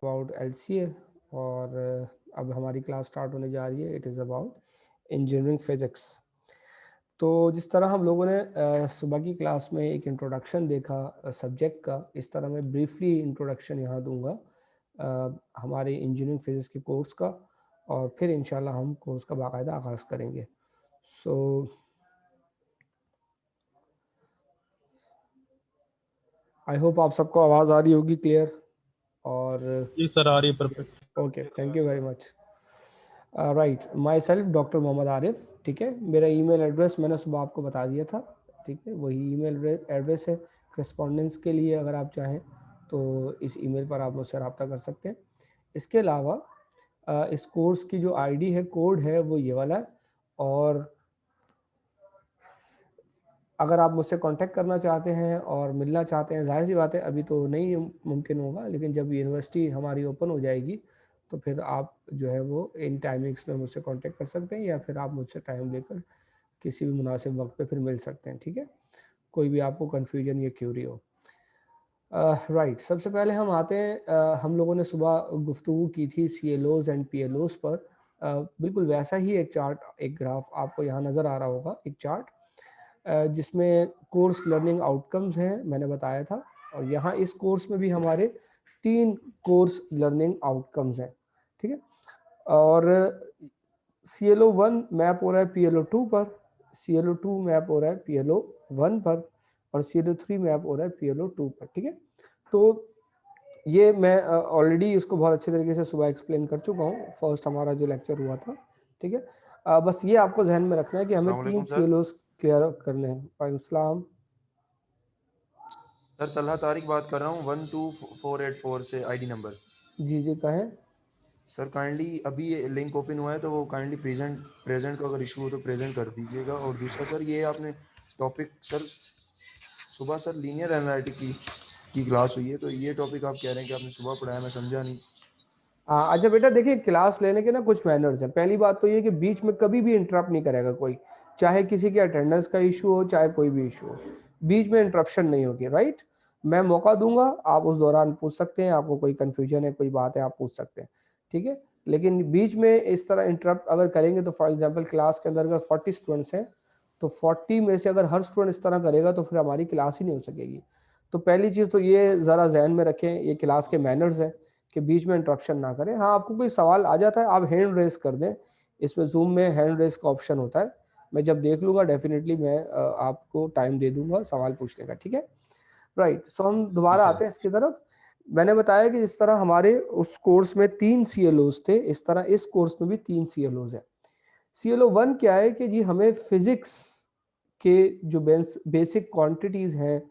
About LCA और अब हमारी क्लास स्टार्ट होने जा रही है। It is about engineering physics. तो जिस तरह हम लोगों ने सुबह की क्लास में एक इंट्रोडक्शन देखा सब्जेक्ट का, इस तरह मैं ब्रीफली इंट्रोडक्शन यहाँ दूंगा हमारे इंजीनियरिंग फिज़िक्स के कोर्स का, और फिर इंशाल्लाह हम कोर्स का बाकायदा आगाज़ करेंगे। सो आई होप आप सबको आवाज़ आ रही होगी क्लियर। और जी सर, आ रही है perfect. Okay, thank you very much. Right, myself doctor Mohammad Arif. ठीक है, मेरा ईमेल एड्रेस मैंने सुबह आपको बता दिया था। ठीक है, वही ईमेल एड्रेस है। करस्पॉन्डेंस के लिए अगर आप चाहें तो इस ईमेल पर आप मुझसे रब्ता कर सकते हैं। इसके अलावा इस कोर्स की जो आईडी है, कोड है, वो ये वाला है। और अगर आप मुझसे कांटेक्ट करना चाहते हैं और मिलना चाहते हैं, जाहिर सी बात है अभी तो नहीं मुमकिन होगा, लेकिन जब यूनिवर्सिटी हमारी ओपन हो जाएगी तो फिर आप जो है वो इन टाइमिंग्स में मुझसे कांटेक्ट कर सकते हैं, या फिर आप मुझसे टाइम लेकर किसी भी मुनासिब वक्त पे फिर मिल सकते हैं। ठीक है, कोई भी आपको कन्फ्यूजन या क्यूरी हो। राइट, सबसे पहले हम आते हैं, हम लोगों ने सुबह गुफ्तगू की थी CLOs एंड PLOs पर। बिल्कुल वैसा ही एक चार्ट, एक ग्राफ आपको यहाँ नज़र आ रहा होगा, एक चार्ट जिसमें कोर्स लर्निंग आउटकम्स हैं, मैंने बताया था। और यहाँ इस कोर्स में भी हमारे 3 कोर्स लर्निंग आउटकम्स हैं। ठीक है, और CLO1 मैप हो रहा है PLO2 पर, CLO2 मैप हो रहा है PLO1 पर, और CLO3 मैप हो रहा है PLO2 पर। ठीक है, तो ये मैं ऑलरेडी इसको बहुत अच्छे तरीके से सुबह एक्सप्लेन कर चुका हूँ, फर्स्ट हमारा जो लेक्चर हुआ था। ठीक है, बस ये आपको जहन में रखना है कि हमें अस्सलाम 3 वालेकुम सर। CLOs क्लियर करने हैं। वालेकुम सलाम। सर तलहा तारिक बात कर रहा हूँ 12484 से आईडी नंबर। जी जी, कहें। सर काइंडली अभी ये लिंक ओपन हुआ है तो वो काइंडली प्रेजेंट का अगर इशू हो तो प्रेजेंट कर दीजिएगा। और दूसरा सर, ये आपने टॉपिक सर सुबह सर लीनियर एनालिटिक की क्लास हुई है, तो ये टॉपिक आप कह रहे हैं कि आपने सुबह पढ़ाया, मैं समझा नहीं। हाँ, अच्छा बेटा, देखिए क्लास लेने के ना कुछ मैनर्स हैं। पहली बात तो ये कि बीच में कभी भी इंटरप्ट नहीं करेगा कोई, चाहे किसी के अटेंडेंस का इशू हो, चाहे कोई भी इशू हो, बीच में इंटरप्शन नहीं होगी। राइट, मैं मौका दूंगा, आप उस दौरान पूछ सकते हैं, आपको कोई कन्फ्यूजन है, कोई बात है, आप पूछ सकते हैं। ठीक है, लेकिन बीच में इस तरह इंटरप्ट अगर करेंगे तो फॉर एग्जाम्पल क्लास के अंदर अगर 40 स्टूडेंट्स हैं तो 40 में से अगर हर स्टूडेंट इस तरह करेगा तो फिर हमारी क्लास ही नहीं हो सकेगी। तो पहली चीज़ तो ये ज़रा जहन में रखें, ये क्लास के मैनर्स हैं कि बीच में इंटरप्शन ना करें। हाँ, आपको कोई सवाल आ जाता है आप हैंड रेस कर दें, इसमें जूम में हैंड रेस का ऑप्शन होता है। मैं जब देख लूँगा डेफिनेटली मैं आपको टाइम दे दूंगा सवाल पूछने का। ठीक है, राइट। सो हम जी दोबारा सर। आते हैं इसकी तरफ। मैंने बताया कि जिस तरह हमारे उस कोर्स में 3 CLOs थे, इस तरह इस कोर्स में भी 3 CLOs हैं। CLO1 क्या है कि जी हमें फिजिक्स के जो बेसिक क्वांटिटीज हैं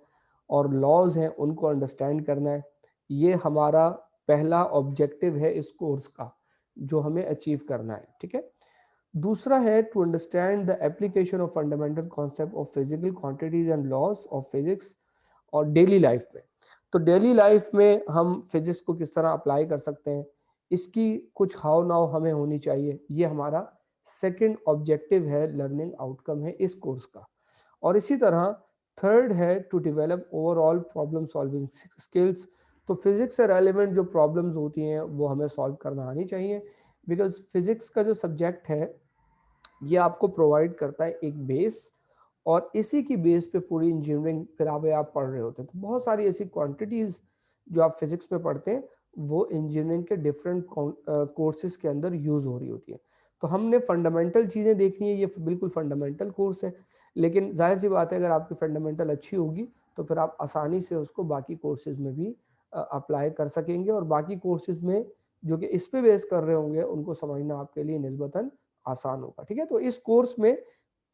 और लॉज हैं उनको अंडरस्टैंड करना है। ये हमारा पहला ऑब्जेक्टिव है इस कोर्स का, जो हमें अचीव करना है। ठीक है, दूसरा है to understand the application of fundamental concept of physical quantities and laws of physics और डेली लाइफ में। तो डेली लाइफ में हम फिजिक्स को किस तरह अप्लाई कर सकते हैं, इसकी कुछ हाव नाव हमें होनी चाहिए। ये हमारा सेकंड ऑब्जेक्टिव है, लर्निंग आउटकम है इस कोर्स का। और इसी तरह थर्ड है to develop overall problem solving skills. तो फिजिक्स से रेलिवेंट जो प्रॉब्लम्स होती हैं वो हमें सॉल्व करना आनी चाहिए, बिकॉज फिजिक्स का जो सब्जेक्ट है ये आपको प्रोवाइड करता है एक बेस, और इसी की बेस पे पूरी इंजीनियरिंग फिर आप पढ़ रहे होते हैं। तो बहुत सारी ऐसी क्वांटिटीज जो आप फिजिक्स में पढ़ते हैं वो इंजीनियरिंग के डिफरेंट कोर्सेज के अंदर यूज हो रही होती है। तो हमने फंडामेंटल चीज़ें देखनी है, ये बिल्कुल फंडामेंटल कोर्स है, लेकिन जाहिर सी बात है अगर आपकी फंडामेंटल अच्छी होगी तो फिर आप आसानी से उसको बाकी कोर्सेज में भी अप्लाई कर सकेंगे, और बाकी कोर्सेज में जो कि इस पे बेस कर रहे होंगे उनको समझना आपके लिए निस्बतन आसान होगा। ठीक है, तो इस कोर्स में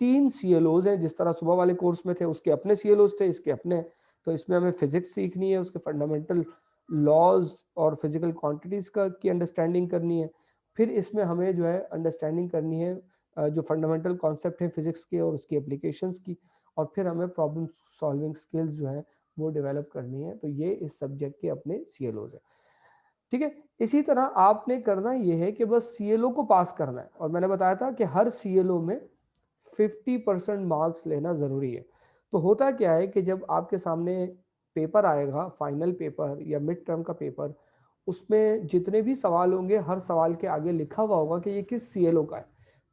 3 CLOs हैं, जिस तरह सुबह वाले कोर्स में थे उसके अपने CLOs थे, इसके अपने। तो इसमें हमें फिजिक्स सीखनी है, उसके फंडामेंटल लॉज और फिजिकल क्वांटिटीज का की अंडरस्टैंडिंग करनी है। फिर इसमें हमें जो है अंडरस्टैंडिंग करनी है जो फंडामेंटल कॉन्सेप्ट है फिजिक्स के और उसकी एप्लीकेशंस की, और फिर हमें प्रॉब्लम सॉल्विंग स्किल्स जो है वो डेवलप करनी है। तो ये इस सब्जेक्ट के अपने CLOs है। ठीक है, इसी तरह आपने करना ये है कि बस CLO को पास करना है, और मैंने बताया था कि हर CLO में 50% मार्क्स लेना जरूरी है। तो होता क्या है कि जब आपके सामने पेपर आएगा, फाइनल पेपर या मिड टर्म का पेपर, उसमें जितने भी सवाल होंगे हर सवाल के आगे लिखा हुआ होगा कि ये किस CLO का है।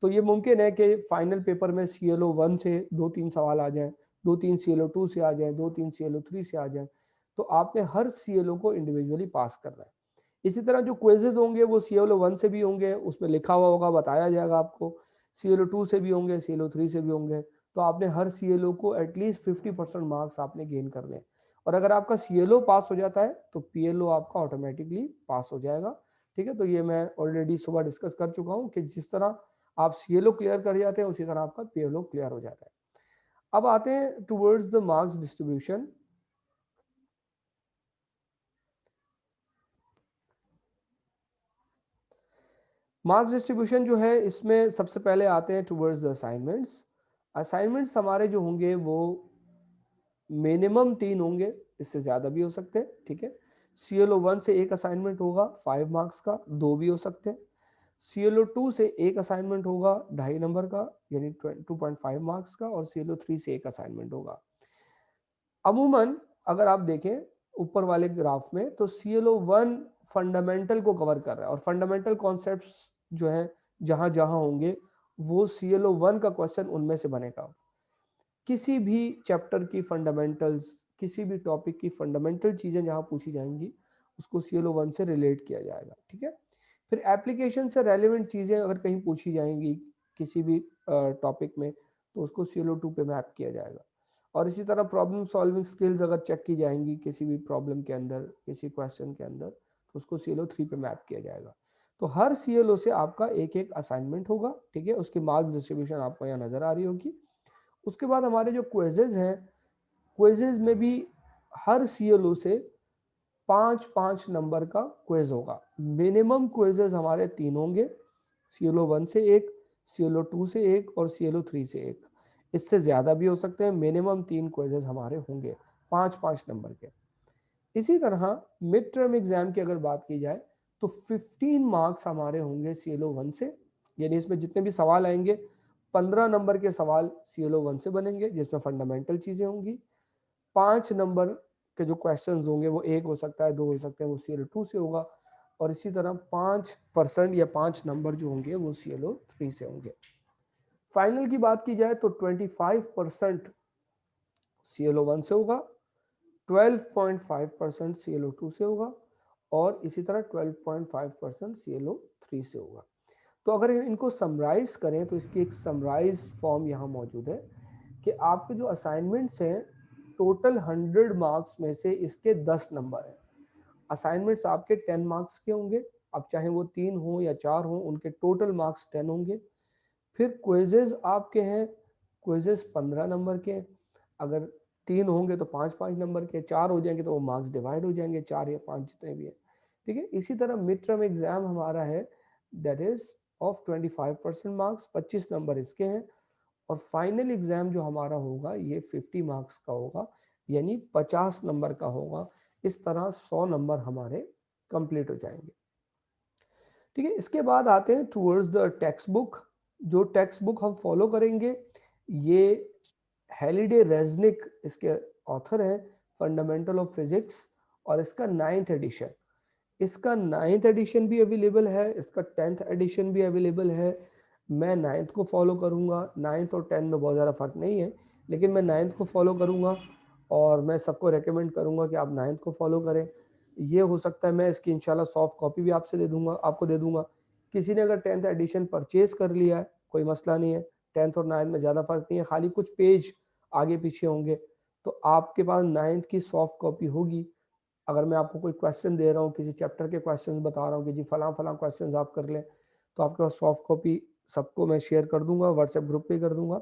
तो ये मुमकिन है कि फाइनल पेपर में CLO 1 से 2-3 सवाल आ जाएं, 2-3 CLO 2 से आ जाएं, 2-3 CLO 3 से आ जाएं। तो आपने हर CLO को इंडिविजुअली पास करना है। इसी तरह जो क्विजेज होंगे वो CLO 1 से भी होंगे, उसमें लिखा हुआ होगा, बताया जाएगा आपको। CLO 2 से भी होंगे, CLO 3 से भी होंगे। तो आपने हर CLO को एटलीस्ट 50% मार्क्स आपने गेन करने हैं। और अगर आपका CLO पास हो जाता है तो PLO आपका ऑटोमेटिकली पास हो जाएगा। ठीक है, तो ये मैं ऑलरेडी सुबह डिस्कस कर चुका हूँ कि जिस तरह आप CLO क्लियर कर जाते हैं उसी तरह आपका PLO क्लियर हो जाता है। अब आते हैं towards the marks distribution. Marks distribution जो है इसमें सबसे पहले आते हैं टुवर्ड्स द असाइनमेंट्स। असाइनमेंट्स हमारे जो होंगे वो मिनिमम 3 होंगे, इससे ज़्यादा भी हो सकते हैं। ठीक है, CLO 1 से एक असाइनमेंट होगा 5 मार्क्स का, 2 भी हो सकते हैं। CLO 2 से एक असाइनमेंट होगा 2.5 नंबर का यानी 2.5 मार्क्स का, और CLO 3 से एक असाइनमेंट होगा। अमूमन अगर आप देखें ऊपर वाले ग्राफ में तो CLO 1 फंडामेंटल को कवर कर रहा है, और फंडामेंटल कॉन्सेप्ट्स जो है जहां जहां होंगे वो CLO 1 का क्वेश्चन उनमें से बनेगा। किसी भी चैप्टर की फंडामेंटल्स, किसी भी टॉपिक की फंडामेंटल चीजें जहां पूछी जाएंगी उसको CLO 1 से रिलेट किया जाएगा। ठीक है, फिर एप्लीकेशन से रेलिवेंट चीजें अगर कहीं पूछी जाएंगी किसी भी टॉपिक में तो उसको CLO 2 पे मैप किया जाएगा। और इसी तरह प्रॉब्लम सॉल्विंग स्किल्स अगर चेक की जाएंगी किसी भी प्रॉब्लम के अंदर, किसी क्वेश्चन के अंदर, तो उसको CLO 3 पे मैप किया जाएगा। तो हर CLO से आपका एक एक असाइनमेंट होगा। ठीक है, उसकी मार्क्स डिस्ट्रीब्यूशन आपको यहाँ नजर आ रही होगी। उसके बाद हमारे जो क्विजेज हैं, क्विजेज में भी हर CLO से 5-5 नंबर का क्विज होगा। मिनिमम क्विजेज हमारे 3 होंगे, CLO 1 से एक, CLO 2 से एक और CLO 3 से एक। इससे ज़्यादा भी हो सकते हैं, मिनिमम 3 क्विजेज हमारे होंगे 5-5 नंबर के। इसी तरह मिड टर्म एग्जाम की अगर बात की जाए तो 15 मार्क्स हमारे होंगे CLO 1 से, यानी इसमें जितने भी सवाल आएंगे 15 नंबर के सवाल CLO 1 से बनेंगे जिसमें फंडामेंटल चीज़ें होंगी। 5 नंबर के जो क्वेश्चंस होंगे वो 1 हो सकता है, 2 हो सकते हैं, वो CLO 2 से होगा। और इसी तरह 5% या 5 नंबर जो होंगे वो CLO 3 से होंगे। फाइनल की बात की जाए तो 25% CLO 1 से होगा, 12.5% CLO 2 से होगा, और इसी तरह 12.5% CLO 3 से होगा। तो अगर इनको समराइज करें तो इसकी एक समराइज फॉर्म यहाँ मौजूद है कि आपके जो असाइनमेंट्स हैं टोटल 100 मार्क्स में से इसके 10 नंबर हैं। असाइनमेंट्स आपके 10 मार्क्स के होंगे, अब चाहे वो 3 हो या 4 हो, उनके टोटल मार्क्स 10 होंगे। फिर क्विजेज आपके हैं, क्विजेज 15 नंबर के, अगर 3 होंगे तो 5-5 नंबर के, 4 हो जाएंगे तो वो मार्क्स डिवाइड हो जाएंगे, 4 या 5 जितने भी है। ठीक है, इसी तरह मिड टर्म एग्जाम हमारा है that is of 25% marks, 25 number इसके हैं। और फाइनल एग्जाम जो हमारा होगा ये 50 मार्क्स का होगा, यानी 50 नंबर का होगा। इस तरह 100 नंबर हमारे कंप्लीट हो जाएंगे। ठीक है, इसके बाद आते हैं टूवर्ड्स द टेक्स्ट बुक। जो टेक्स्ट बुक हम फॉलो करेंगे ये हेलिडे रेजनिक इसके ऑथर हैं, फंडामेंटल ऑफ फिजिक्स, और इसका 9th एडिशन, इसका 9th एडिशन भी अवेलेबल है, इसका 10th एडिशन भी अवेलेबल है। मैं 9th को फॉलो करूंगा, 9th और 10 में बहुत ज़्यादा फर्क नहीं है, लेकिन मैं 9th को फॉलो करूंगा और मैं सबको रेकमेंड करूंगा कि आप 9th को फॉलो करें। ये हो सकता है मैं इसकी इंशाल्लाह सॉफ्ट कॉपी भी आपसे दे दूंगा, आपको दे दूंगा। किसी ने अगर 10th एडिशन परचेज कर लिया है कोई मसला नहीं है, 10th और 9th में ज़्यादा फर्क नहीं है, खाली कुछ पेज आगे पीछे होंगे। तो आपके पास 9th की सॉफ्ट कॉपी होगी। अगर मैं आपको कोई क्वेश्चन दे रहा हूँ, किसी चैप्टर के क्वेश्चन बता रहा हूँ कि जी फलां फलां क्वेश्चन आप कर लें, तो आपके पास सॉफ्ट कॉपी सबको मैं शेयर कर दूंगा, व्हाट्सएप ग्रुप पे कर दूंगा,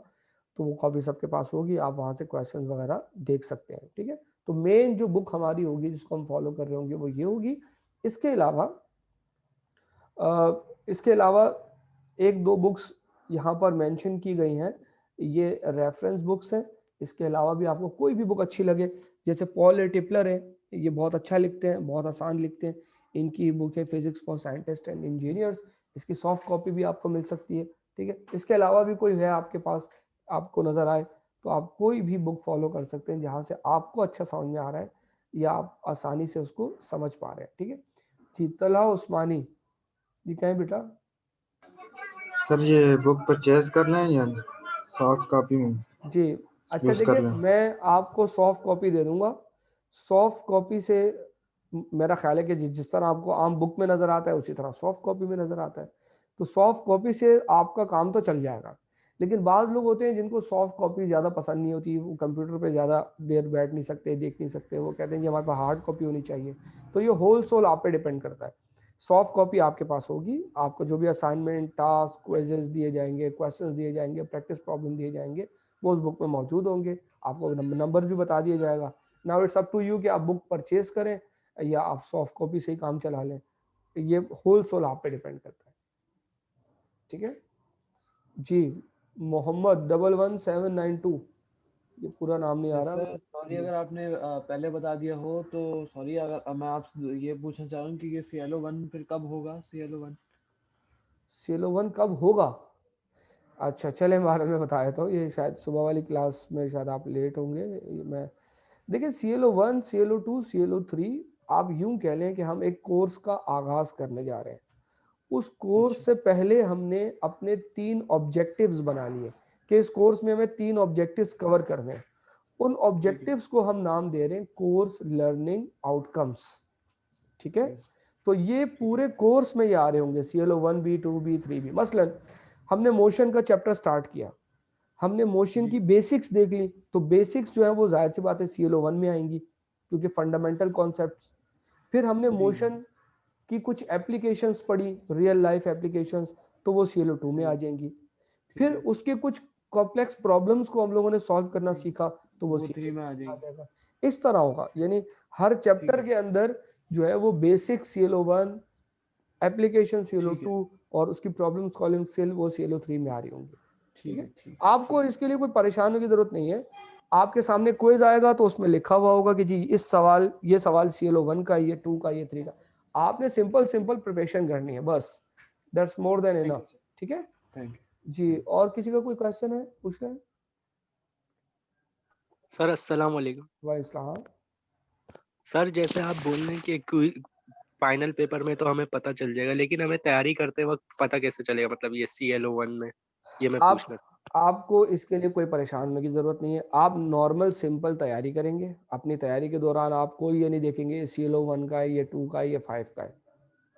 तो वो कॉपी सबके पास होगी, आप वहाँ से क्वेश्चन वगैरह देख सकते हैं। ठीक है, तो मेन जो बुक हमारी होगी जिसको हम फॉलो कर रहे होंगे वो ये होगी। इसके अलावा एक दो बुक्स यहाँ पर मेंशन की गई हैं, ये रेफरेंस बुक्स हैं। इसके अलावा भी आपको कोई भी बुक अच्छी लगे, जैसे पॉल ए टिपलर है, ये बहुत अच्छा लिखते हैं, बहुत आसान लिखते हैं, इनकी बुक है physics for scientist and engineers, इसकी सॉफ्ट कॉपी भी आपको मिल सकती है। ठीक है, इसके अलावा भी कोई है आपके पास, आपको नज़र आए तो आप कोई भी बुक फॉलो कर सकते हैं जहाँ से आपको अच्छा समझ में आ रहा है या आप आसानी से उसको समझ पा रहे हैं। ठीक है, जी तलहा उस्मानी जी, कहें बेटा? सर ये बुक परचेज कर लें या सॉफ्ट कॉपी में जी अच्छा, यूज कर देखिए लें? मैं आपको सॉफ्ट कॉपी दे दूंगा। सॉफ्ट कॉपी से मेरा ख्याल है कि जिस तरह आपको आम बुक में नजर आता है उसी तरह सॉफ्ट कॉपी में नजर आता है। तो सॉफ्ट कॉपी से आपका काम तो चल जाएगा, लेकिन बाद लोग होते हैं जिनको सॉफ्ट कॉपी ज़्यादा पसंद नहीं होती, वो कंप्यूटर पे ज़्यादा देर बैठ नहीं सकते, देख नहीं सकते, वो कहते हैं कि हमारे पास हार्ड कॉपी होनी चाहिए। तो ये होल सोल आप पे डिपेंड करता है। सॉफ्ट कॉपी आपके पास होगी, आपको जो भी असाइनमेंट, टास्क, क्विजेस दिए जाएंगे, क्वेश्चंस दिए जाएंगे, प्रैक्टिस प्रॉब्लम दिए जाएंगे, वो उस बुक में मौजूद होंगे। आपको नंबर भी बता दिया जाएगा। Now it's up to you कि आप बुक परचेज करें या आप सॉफ्ट कॉपी से ही काम चला लें। ये होल सोल आप पे डिपेंड करता है। ठीक है जी। मोहम्मद 11792, ये पूरा नाम नहीं आ रहा। सर सॉरी अगर आपने पहले बता दिया हो तो सॉरी। अगर मैं आपसे ये पूछना चाह रहा हूँ कि ये CLO1 फिर कब होगा? CLO1 CLO1 कब होगा? अच्छा चले बारे में बताया तो ये शायद सुबह वाली क्लास में शायद आप लेट होंगे। मैं देखिए CLO1, CLO2, CLO3 आप यूं कह लें कि हम एक कोर्स का आगाज करने जा रहे हैं। उस कोर्स से पहले हमने अपने 3 ऑब्जेक्टिव्स बना लिए कि इस कोर्स में हमें 3 ऑब्जेक्टिव्स कवर करने हैं। उन ऑब्जेक्टिव्स को हम नाम दे रहे हैं कोर्स लर्निंग आउटकम्स। ठीक है, तो ये पूरे कोर्स में ये आ रहे होंगे CLO1, B2, B3 भी। मसलन हमने मोशन का चैप्टर स्टार्ट किया, हमने मोशन की बेसिक्स देख ली, तो बेसिक्स जो है वो जाहिर सी बात है CLO1 में आएंगी क्योंकि फंडामेंटल कॉन्सेप्ट। फिर हमने मोशन की कुछ एप्लीकेशंस पढ़ी, रियल लाइफ एप्लीकेशंस, तो वो CLO2 में आ जाएंगी। फिर उसके कुछ कॉम्प्लेक्स प्रॉब्लम्स को हम लोगों ने सॉल्व करना सीखा, तो वो CLO3 में आ आ जाएगी। जाएगा। इस तरह होगा, यानी हर चैप्टर के अंदर जो है वो बेसिक CLO1, एप्लीकेशन CLO2 और उसकी प्रॉब्लम सॉल्विंग स्किल वो CLO3 में आ रही होंगी। ठीक है, आपको इसके लिए कोई परेशान होने की जरूरत नहीं है। आपके सामने क्विज आएगा तो उसमें लिखा हुआ होगा कि जी इस सवाल, ये सवाल CLO1 का, ये 2 का, ये 3 का। आपने सिंपल प्रिपरेशन करनी है बस, दैट्स मोर देन इनफ। ठीक है थैंक जी। और किसी का कोई क्वेश्चन है, पूछ लें। सर अस्सलाम वालेकुम। वालेकुम। सर जैसे आप बोल रहे हैं कि फाइनल पेपर में तो हमें पता चल जाएगा, लेकिन हमें तैयारी करते वक्त पता कैसे चलेगा, मतलब ये CLO1 में, ये मैं पूछना। आपको इसके लिए कोई परेशान होने की जरूरत नहीं है। आप नॉर्मल सिंपल तैयारी करेंगे। अपनी तैयारी के दौरान आप कोई ये नहीं देखेंगे ये CLO1 का है, ये 2 का है, ये 5 का है।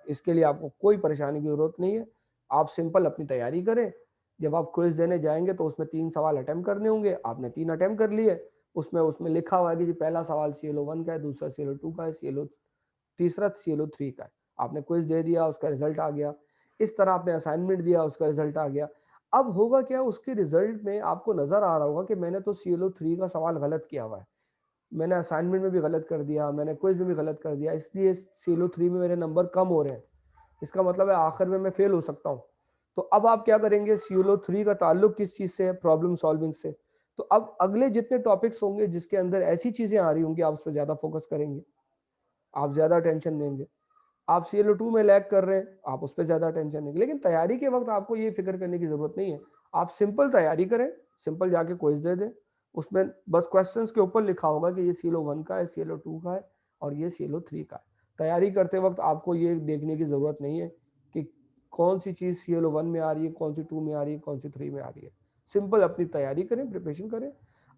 इसके लिए आपको कोई परेशानी की जरूरत नहीं है। आप सिंपल अपनी तैयारी करें। जब आप क्विज देने जाएंगे तो उसमें 3 सवाल अटेम्प्ट करने होंगे, आपने 3 अटेम्प्ट कर लिए। उसमें लिखा हुआ है कि जी पहला सवाल CLO1 का है, दूसरा CLO2 का है, तीसरा CLO3 का है। आपने क्विज दे दिया, उसका रिजल्ट आ गया। इस तरह आपने असाइनमेंट दिया, उसका रिजल्ट आ गया। अब होगा क्या, उसके रिजल्ट में आपको नजर आ रहा होगा कि मैंने तो CLO3 का सवाल गलत किया हुआ है, मैंने असाइनमेंट में भी गलत कर दिया, मैंने क्विज में भी गलत कर दिया, इसलिए CLO3 में मेरे नंबर कम हो रहे हैं। इसका मतलब है आखिर में मैं फेल हो सकता हूँ। तो अब आप क्या करेंगे, CLO3 का ताल्लुक किस चीज से है, प्रॉब्लम सॉल्विंग से। तो अब अगले जितने टॉपिक्स होंगे जिसके अंदर ऐसी चीजें आ रही होंगी, आप उस पर ज्यादा फोकस करेंगे, आप ज्यादा अटेंशन देंगे। आप CLO2 में लैग कर रहे हैं, आप उस पर ज्यादा अटेंशन देंगे। लेकिन तैयारी के वक्त आपको ये फिक्र करने की जरूरत नहीं है। आप सिंपल तैयारी करें, सिंपल जाके क्विज दे दें। उसमें बस क्वेश्चंस के ऊपर लिखा होगा कि ये CLO1 का है, CLO2 का है और ये CLO3 का है। तैयारी करते वक्त आपको ये देखने की जरूरत नहीं है कि कौन सी चीज CLO1 में आ रही है, कौन सी 2 में आ रही है, कौन सी 3 में आ रही है। सिंपल अपनी तैयारी करें, प्रिपरेशन करें।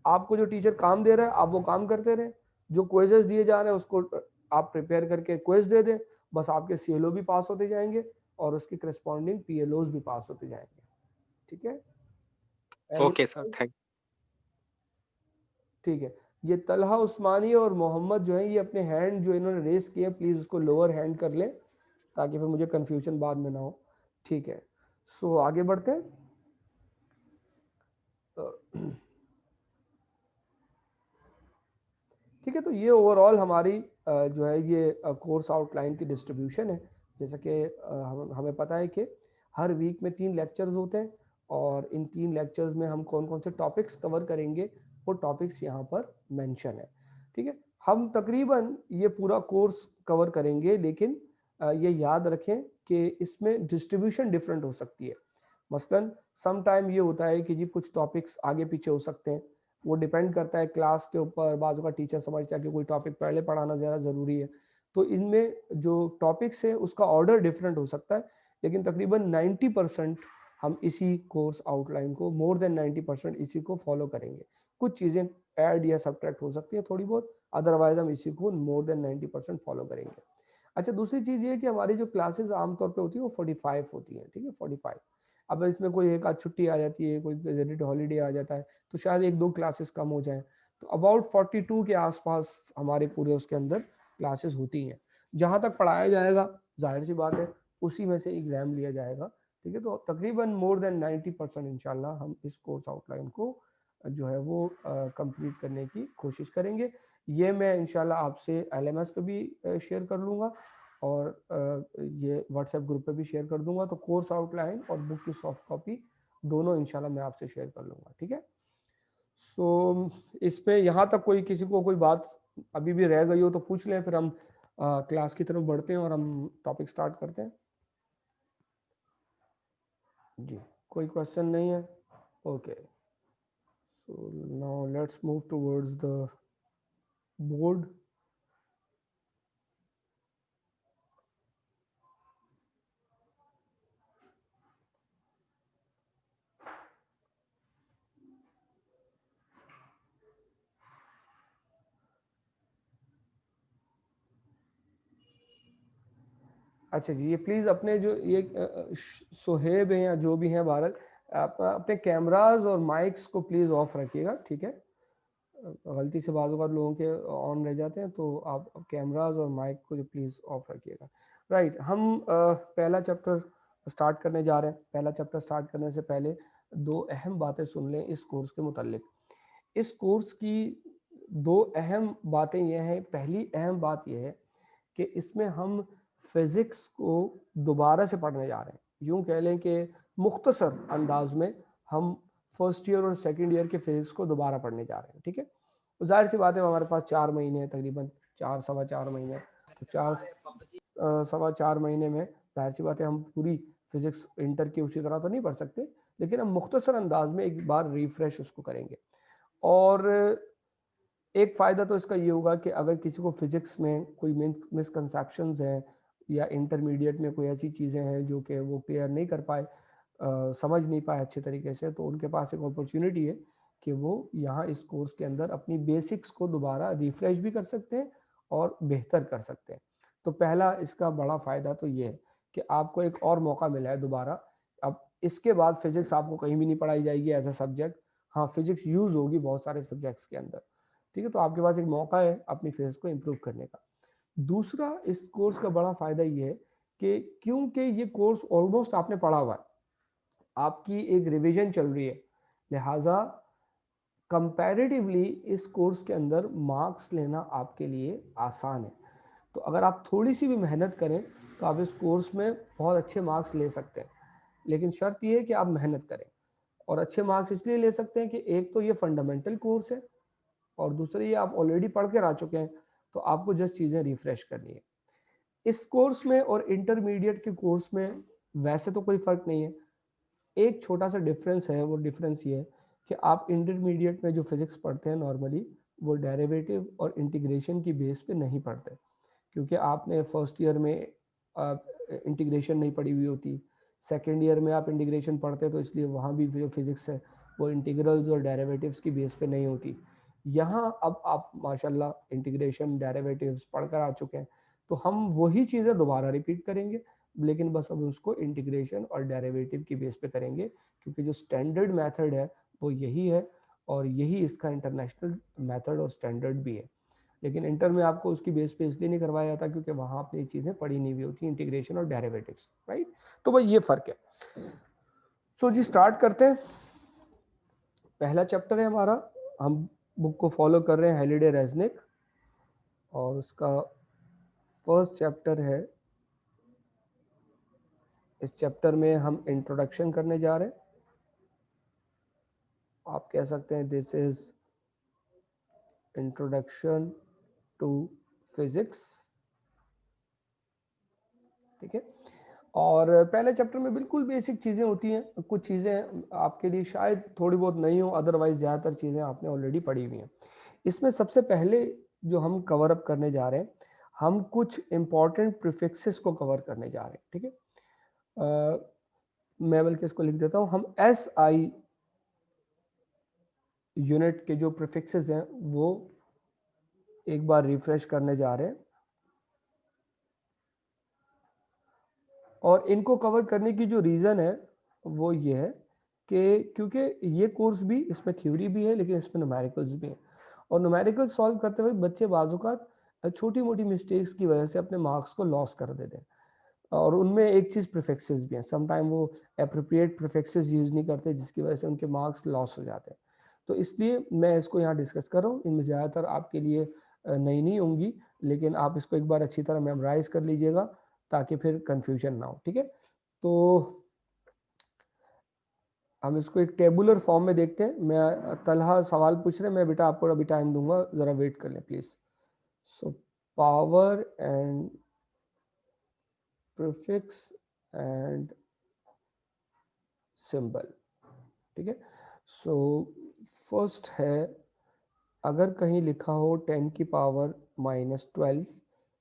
आपको जो टीचर काम दे रहा है आप वो काम करते रहें। जो क्विजेस दिए जा रहे हैं उसको आप प्रिपेयर करके क्विज दे दें। बस आपके CLO भी पास होते जाएंगे और उसकी करस्पॉन्डिंग PLOs भी पास होते जाएंगे। ठीक है, ओके सर, थैंक। ठीक है। ये तलहा उस्मानी और मोहम्मद जो है ये अपने हैंड जो इन्होंने रेस किए, प्लीज उसको लोअर हैंड कर लें ताकि फिर मुझे कंफ्यूजन बाद में ना हो। ठीक है, सो आगे बढ़ते हैं। ठीक है, तो ये ओवरऑल हमारी जो है ये कोर्स आउटलाइन की डिस्ट्रीब्यूशन है। जैसा कि हमें पता है कि हर वीक में 3 लेक्चर्स होते हैं और इन 3 लेक्चर्स में हम कौन कौन से टॉपिक्स कवर करेंगे वो टॉपिक्स यहाँ पर मेंशन है। ठीक है, हम तकरीबन ये पूरा कोर्स कवर करेंगे, लेकिन ये याद रखें कि इसमें डिस्ट्रीब्यूशन डिफरेंट हो सकती है। मसलन सम टाइम ये होता है कि जी कुछ टॉपिक्स आगे पीछे हो सकते हैं, वो डिपेंड करता है क्लास के ऊपर। बाजू का टीचर समझता है कि कोई टॉपिक पहले पढ़ाना ज़्यादा ज़रूरी है, तो इनमें जो टॉपिक्स है उसका ऑर्डर डिफरेंट हो सकता है, लेकिन तकरीबन 90% हम इसी कोर्स आउटलाइन को, मोर देन 90% इसी को फॉलो करेंगे। कुछ चीज़ें ऐड या सब्ट्रैक्ट हो सकती है थोड़ी बहुत, अदरवाइज हम इसी को मोर देन 90% फॉलो करेंगे। अच्छा, दूसरी चीज़ ये कि हमारी जो क्लासेस आमतौर पे होती है वो 45 होती हैं, ठीक है, 45। अब इसमें कोई एक आध छुट्टी आ जाती है, कोई गेजेटेड हॉलीडे आ जाता है, तो शायद 1-2 क्लासेस कम हो जाएं, तो अबाउट 42 के आसपास हमारे पूरे उसके अंदर क्लासेस होती हैं। जहाँ तक पढ़ाया जाएगा जाहिर सी बात है उसी में से एग्ज़ाम लिया जाएगा, ठीक है। तो तकरीबन मोर देन 90% इंशाल्लाह हम इस कोर्स आउटलाइन को जो है वो कंप्लीट करने की कोशिश करेंगे। ये मैं इंशाल्लाह आपसे LMS पे भी शेयर कर लूँगा और ये व्हाट्सएप ग्रुप पे भी शेयर कर दूंगा। तो कोर्स आउटलाइन और बुक की सॉफ्ट कॉपी दोनों इंशाल्लाह मैं आपसे शेयर कर लूँगा, ठीक है। सो इस पे यहाँ तक कोई किसी को कोई बात अभी भी रह गई हो तो पूछ लें, फिर हम क्लास की तरफ बढ़ते हैं और हम टॉपिक स्टार्ट करते हैं। जी, कोई क्वेश्चन नहीं है? Okay, so now let's move towards the board. अच्छा जी, ये प्लीज़ अपने जो ये सोहेब हैं या जो भी हैं भारत, आप अपने कैमरास और माइक्स को प्लीज़ ऑफ रखिएगा, ठीक है। गलती से बाज़ बात लोगों के ऑन रह जाते हैं, तो आप कैमरास और माइक को जो प्लीज़ ऑफ रखिएगा। राइट, हम पहला चैप्टर स्टार्ट करने जा रहे हैं। पहला चैप्टर स्टार्ट करने से पहले 2 अहम बातें सुन लें इस कोर्स के मुताल्लिक। इस कोर्स की 2 अहम बातें ये हैं। पहली अहम बात यह है कि इसमें हम फिज़िक्स को दोबारा से पढ़ने जा रहे हैं। यूँ कह लें कि मुख्तसर अंदाज में हम फर्स्ट ईयर और सेकंड ईयर के फिज़िक्स को दोबारा पढ़ने जा रहे हैं, ठीक है। तो जाहिर सी बात है हमारे पास 4 महीने हैं, तकरीबन 4 सवा 4 महीने। तो 4 सवा 4 महीने में जाहिर सी बात है हम पूरी फिज़िक्स इंटर की उसी तरह तो नहीं पढ़ सकते, लेकिन हम मुख्तसर अंदाज में एक बार रिफ्रेश उसको करेंगे। और एक फ़ायदा तो इसका ये होगा कि अगर किसी को फिज़िक्स में कोई मिसकंसेप्शंस हैं या इंटरमीडिएट में कोई ऐसी चीज़ें हैं जो कि वो क्लियर नहीं कर पाए, समझ नहीं पाए अच्छे तरीके से, तो उनके पास एक अपॉर्चुनिटी है कि वो यहाँ इस कोर्स के अंदर अपनी बेसिक्स को दोबारा रिफ्रेश भी कर सकते हैं और बेहतर कर सकते हैं। तो पहला इसका बड़ा फ़ायदा तो ये है कि आपको एक और मौका मिला है दोबारा। अब इसके बाद फिज़िक्स आपको कहीं भी नहीं पढ़ाई जाएगी एज अ सब्जेक्ट। हाँ, फिज़िक्स यूज़ होगी बहुत सारे सब्जेक्ट्स के अंदर, ठीक है। तो आपके पास एक मौका है अपनी फिज़िक्स को इम्प्रूव करने का। दूसरा इस कोर्स का बड़ा फ़ायदा ये है कि क्योंकि ये कोर्स ऑलमोस्ट आपने पढ़ा हुआ है, आपकी एक रिवीजन चल रही है, लिहाजा कंपैरेटिवली इस कोर्स के अंदर मार्क्स लेना आपके लिए आसान है। तो अगर आप थोड़ी सी भी मेहनत करें तो आप इस कोर्स में बहुत अच्छे मार्क्स ले सकते हैं, लेकिन शर्त ये है कि आप मेहनत करें। और अच्छे मार्क्स इसलिए ले सकते हैं कि एक तो ये फंडामेंटल कोर्स है और दूसरा ये आप ऑलरेडी पढ़ कर आ चुके हैं, तो आपको जस्ट चीज़ें रिफ्रेश करनी है। इस कोर्स में और इंटरमीडिएट के कोर्स में वैसे तो कोई फ़र्क नहीं है। एक छोटा सा डिफरेंस है, वो डिफरेंस ये है कि आप इंटरमीडिएट में जो फिज़िक्स पढ़ते हैं नॉर्मली, वो डेरिवेटिव और इंटीग्रेशन की बेस पे नहीं पढ़ते, क्योंकि आपने फर्स्ट ईयर में इंटीग्रेशन नहीं पढ़ी हुई होती। सेकेंड ईयर में आप इंटीग्रेशन पढ़ते हैं, तो इसलिए वहाँ भी जो फिज़िक्स है वो इंटीग्रल्स और डेरिवेटिव्स की बेस पे नहीं होती। यहाँ अब आप माशाल्लाह इंटीग्रेशन डेरिवेटिव्स पढ़कर आ चुके हैं, तो हम वही चीज़ें दोबारा रिपीट करेंगे, लेकिन बस अब उसको इंटीग्रेशन और डेरिवेटिव की बेस पे करेंगे, क्योंकि जो स्टैंडर्ड मेथड है वो यही है और यही इसका इंटरनेशनल मेथड और स्टैंडर्ड भी है। लेकिन इंटर में आपको उसकी बेस पे इसलिए नहीं करवाया जाता क्योंकि वहाँ आपने ये चीज़ें पढ़ी नहीं हुई होती, इंटीग्रेशन और डेरिवेटिव्स, राइट। तो भाई ये फ़र्क है। सो जी स्टार्ट करते हैं। पहला चैप्टर है हमारा, हम बुक को फॉलो कर रहे हैं हेलिडे रेज़निक, और उसका फर्स्ट चैप्टर है। इस चैप्टर में हम इंट्रोडक्शन करने जा रहे हैं। आप कह सकते हैं this is introduction to physics, ठीक है। और पहले चैप्टर में बिल्कुल बेसिक चीज़ें होती हैं, कुछ चीज़ें आपके लिए शायद थोड़ी बहुत नहीं हो, अदरवाइज ज़्यादातर चीज़ें आपने ऑलरेडी पढ़ी हुई हैं। इसमें सबसे पहले जो हम कवर अप करने जा रहे हैं, हम कुछ इंपॉर्टेंट प्रीफिक्सेस को कवर करने जा रहे हैं, ठीक है। मैं बल्कि इसको लिख देता हूं, हम SI यूनिट के जो प्रीफिक्सेस हैं वो एक बार रिफ्रेश करने जा रहे हैं, और इनको कवर करने की जो रीज़न है वो ये है कि क्योंकि ये कोर्स भी, इसमें थ्योरी भी है लेकिन इसमें न्यूमेरिकल्स भी हैं, और न्यूमेरिकल्स सॉल्व करते वक्त बच्चे बाज़-औक़ात छोटी मोटी मिस्टेक्स की वजह से अपने मार्क्स को लॉस कर देते हैं, और उनमें एक चीज़ प्रीफिक्सेस भी हैं। सम टाइम वो एप्रोप्रिएट प्रीफिक्सेस यूज़ नहीं करते जिसकी वजह से उनके मार्क्स लॉस हो जाते हैं। तो इसलिए मैं इसको यहाँ डिस्कस कर रहा हूँ। इनमें ज़्यादातर आपके लिए नई नहीं होंगी, लेकिन आप इसको एक बार अच्छी तरह मेमोराइज कर लीजिएगा ताकि फिर कंफ्यूजन ना हो, ठीक है। तो हम इसको एक टेबुलर फॉर्म में देखते हैं। मैं तलहा सवाल पूछ रहे हैं, मैं बेटा आपको अभी टाइम दूंगा, ज़रा वेट कर लें please. So power and prefix and symbol, ठीक है। सो फर्स्ट है, अगर कहीं लिखा हो 10 की पावर -12,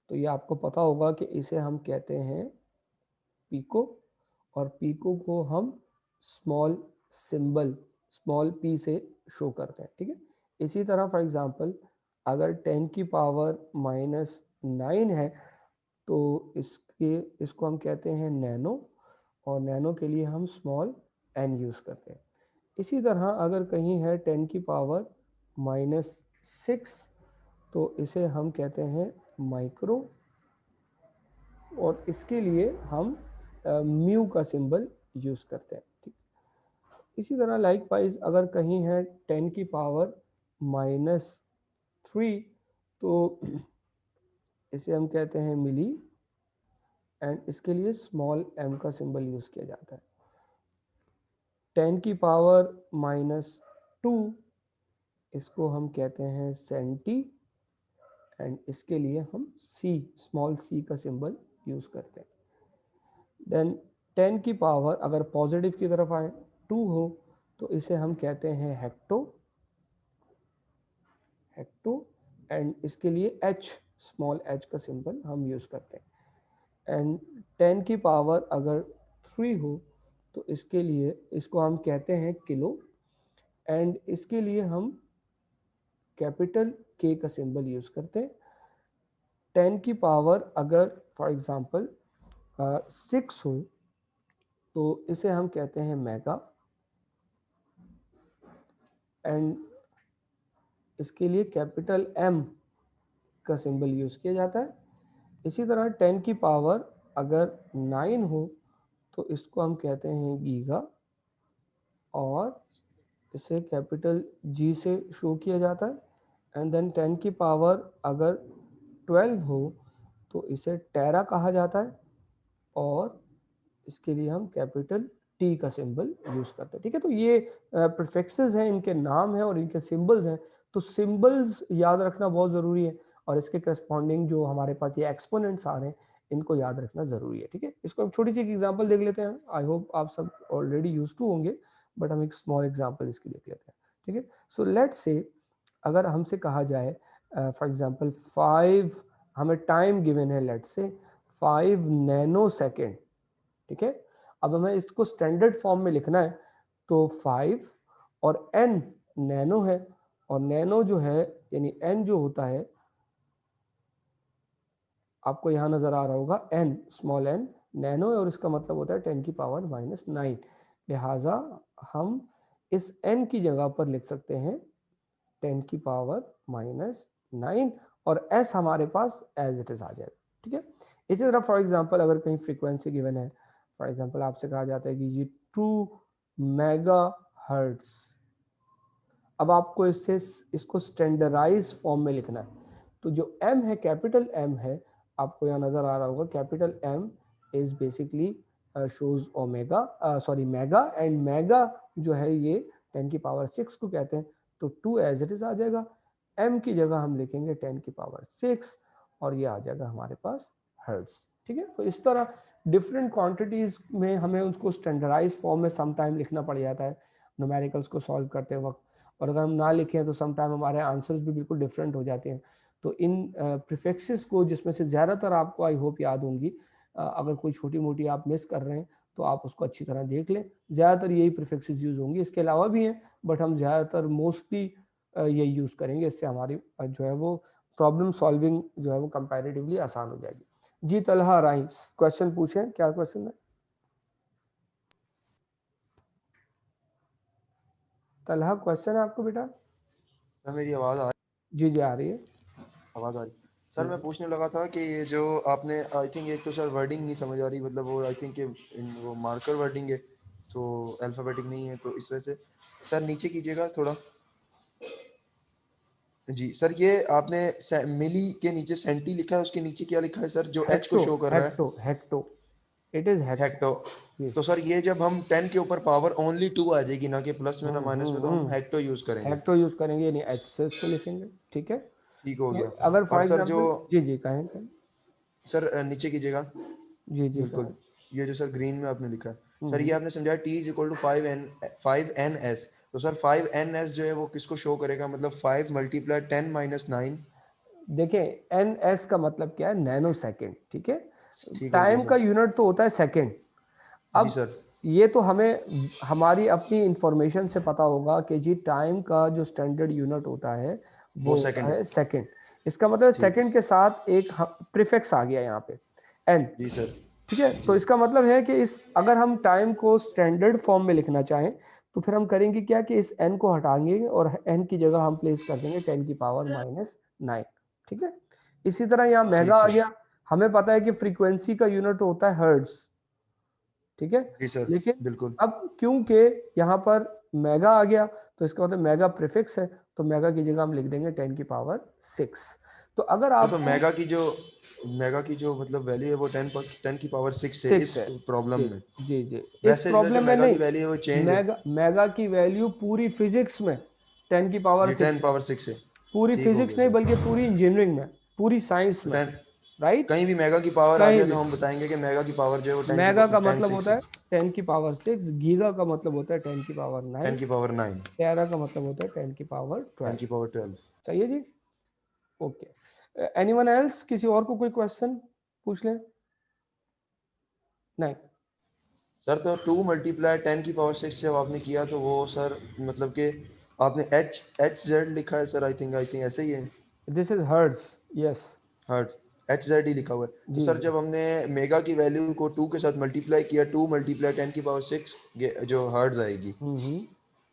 तो ये आपको पता होगा कि इसे हम कहते हैं पीको, और पीको को हम स्मॉल सिंबल स्मॉल p से शो करते हैं, ठीक है। इसी तरह फॉर एग्जांपल अगर 10 की पावर -9 है तो इसको हम कहते हैं नैनो, और नैनो के लिए हम स्मॉल n यूज़ करते हैं। इसी तरह अगर कहीं है 10 की पावर -6 तो इसे हम कहते हैं माइक्रो, और इसके लिए हम म्यू का सिंबल यूज़ करते हैं, ठीक। इसी तरह लाइकवाइज अगर कहीं है 10 की पावर -3 तो इसे हम कहते हैं मिली, एंड इसके लिए स्मॉल m का सिंबल यूज़ किया जाता है। 10 की पावर -2 इसको हम कहते हैं सेंटी, एंड इसके लिए हम स्मॉल c का सिंबल यूज़ करते हैं। देन 10 की पावर अगर पॉजिटिव की तरफ आए 2 हो तो इसे हम कहते हैं हेक्टो, एंड इसके लिए h स्मॉल h का सिंबल हम यूज़ करते हैं। एंड 10 की पावर अगर 3 हो तो इसके लिए इसको हम कहते हैं किलो, एंड इसके लिए हम कैपिटल K का सिंबल यूज़ करते हैं। 10 की पावर अगर फॉर एग्जांपल 6 हो तो इसे हम कहते हैं मेगा, एंड इसके लिए कैपिटल M का सिंबल यूज़ किया जाता है। इसी तरह 10 की पावर अगर 9 हो तो इसको हम कहते हैं गीगा, और इसे कैपिटल G से शो किया जाता है। एंड देन 10 की पावर अगर 12 हो तो इसे टेरा कहा जाता है, और इसके लिए हम कैपिटल T का सिंबल यूज़ करते हैं, ठीक है। तो ये प्रीफिक्सेस हैं, इनके नाम हैं और इनके सिंबल्स हैं। तो सिंबल्स याद रखना बहुत ज़रूरी है, और इसके करस्पॉन्डिंग जो हमारे पास ये एक्सपोनेंट्स आ रहे हैं इनको याद रखना ज़रूरी है, ठीक है। इसको हम छोटी सी एक एग्जांपल देख लेते हैं। आई होप आप सब ऑलरेडी यूज्ड टू होंगे, बट हम एक स्मॉल एग्जांपल इसकी देख लेते हैं, ठीक है। सो लेट्स से अगर हमसे कहा जाए फॉर एग्जांपल 5, हमें टाइम गिवन है लेट्स से 5 नैनो सेकेंड, ठीक है। अब हमें इसको स्टैंडर्ड फॉर्म में लिखना है, तो 5 और n नैनो है, और नैनो जो है यानी n जो होता है आपको यहाँ नज़र आ रहा होगा n स्मॉल n नैनो है, और इसका मतलब होता है 10 की पावर -9। लिहाजा हम इस n की जगह पर लिख सकते हैं 10 की पावर -9, और s हमारे पास एज इट इज़ आ जाएगा, ठीक है। इसी तरह फॉर एग्जांपल अगर कहीं फ्रीक्वेंसी गिवन है, फॉर एग्जांपल आपसे कहा जाता है कि जी 2 मेगाहर्ट्ज़, अब आपको इसको स्टैंडर्डाइज फॉर्म में लिखना है। तो जो m है कैपिटल M है, आपको यहाँ नज़र आ रहा होगा capital M is basically shows omega sorry mega, and mega जो है ये 10 की पावर 6 को कहते हैं। तो 2 एज इट इज़ आ जाएगा, m की जगह हम लिखेंगे 10 की पावर 6, और ये आ जाएगा हमारे पास हर्ट्ज़, ठीक है। तो इस तरह डिफरेंट क्वांटिटीज़ में हमें उसको स्टैंडर्डाइज फॉर्म में सम टाइम लिखना पड़ जाता है न्यूमेरिकल्स को सॉल्व करते वक्त, और अगर हम ना लिखें तो सम टाइम हमारे आंसर्स भी बिल्कुल डिफरेंट हो जाते हैं। तो इन प्रीफिक्सेस को, जिसमें से ज़्यादातर आपको आई होप याद होंगी, अगर कोई छोटी मोटी आप मिस कर रहे हैं तो आप उसको अच्छी तरह देख लें। ज़्यादातर यही प्रीफिक्सेस यूज़ होंगी, इसके अलावा भी हैं बट हम ज़्यादातर मोस्टली यही यूज़ करेंगे। इससे हमारी जो है वो प्रॉब्लम सॉल्विंग जो है वो कंपैरेटिवली आसान हो जाएगी। जी तलहा राइस, क्वेश्चन पूछें, क्या क्वेश्चन है? तलहा क्वेश्चन है आपको बेटा? सर मेरी आवाज़ आ जी जी आ रही है। आवाज़ आ रही। सर मैं पूछने लगा था कि ये जो आपने आई थिंक एक तो सर वर्डिंग नहीं समझ आ रही, मतलब वो आई थिंक वो मार्कर वर्डिंग है तो अल्फ़ाबेटिक नहीं है, तो इस वजह से सर नीचे कीजिएगा थोड़ा। जी सर, ये आपने मिली के नीचे सेंटी लिखा है, उसके नीचे क्या लिखा है सर जो एच को हेक्टो शो कर रहा है? Hecto hecto, it is hecto. Hecto. तो सर ये जब हम 10 के ऊपर पावर ओनली 2 आ जाएगी, ना कि प्लस में ना माइनस में, तो हम हेक्टो यूज करेंगे। हेक्टो यूज करेंगे, यानी एच से इसको लिखेंगे, ठीक है। ठीक हो ये गया। अगर फॉर और सर जो एग्जांपल, जी जी कहें कहें। सर नीचे कीजिएगा, जी जी बिल्कुल। कहें। ये जो सर ग्रीन में आपने लिखा है सर, ये आपने समझाया t is equal to 5n5ns। तो सर 5ns जो है वो किसको शो करेगा, मतलब 5 मल्टीप्लाई 10 माइनस 9। देखें एन एस का मतलब क्या है, नैनो सेकेंड, ठीक है। ठीक हो गया टाइम का सर। यूनिट तो होता है सेकेंड। जी अब सर। ये तो हमें हमारी अपनी इंफॉर्मेशन से पता होगा कि जी टाइम का जो स्टैंडर्ड यूनिट होता है वो वो होता सेकंड है है। सेकेंड। इसका मतलब ठीक। सेकेंड के साथ एक प्रीफिक्स आ गया यहाँ पे, एन, जी सर। ठीक है। तो जी इसका मतलब है कि इस अगर हम टाइम को स्टैंडर्ड फॉर्म में लिखना चाहें तो फिर हम करेंगे क्या कि इस n को हटाएंगे और n की जगह हम प्लेस कर देंगे 10 की पावर माइनस 9, ठीक है। इसी तरह यहाँ मेगा ठीक आ सर। गया। हमें पता है कि फ्रीक्वेंसी का यूनिट होता है हर्ट्ज, ठीक है। जी सर। लेकिन बिल्कुल। अब क्योंकि यहाँ पर मेगा आ गया तो इसका मतलब मेगा प्रीफिक्स है, तो मेगा की जगह हम लिख देंगे 10 की पावर 6। तो अगर तो आपको मेगा की जो मतलब वैल्यू है वो 10 की पावर 6 है 6 इस है, प्रॉब्लम जी में। जी जी, इस वैसे सर जो प्रॉब्लम में मेगा नहीं। की वैल्यू है वो चेंज है। मेगा मेगा की वैल्यू पूरी फिजिक्स में 10 की पावर जी 6 10 है। पावर 6 है। पूरी ठीक हो फिजिक्स गया नहीं सर। बल्कि पूरी इंजीनियरिंग में, पूरी साइंस तो में, 10 राइट। कहीं भी मेगा की पावर आ कहीं जाए तो भी हम बताएंगे कि मेगा की पावर जो है वो 10 मेगा का की 10 मतलब 6 होता है। है 10 की पावर 6, गीगा का मतलब होता है 10 की पावर 9, 10 की पावर 9। टेरा का मतलब होता है 10 की पावर 10 12। की पावर 12। चाहिए जी, ओके। एनीवन एल्स, किसी और को कोई क्वेश्चन पूछ लें? नहीं, सर तो 2 मल्टीप्लाई 10 की पावर 6 जब आपने किया तो वो सर मतलब कि आपने एच जेड लिखा है सर, आई थिंक ऐसे ही है। This is hertz, yes. Hertz, H Z ही लिखा हुआ है। तो जी सर जी। जब हमने मेगा की वैल्यू को 2 के साथ मल्टीप्लाई किया, 2 मल्टीप्लाई 10 की पावर 6 जो हर्ट्ज आएगी, हम्म।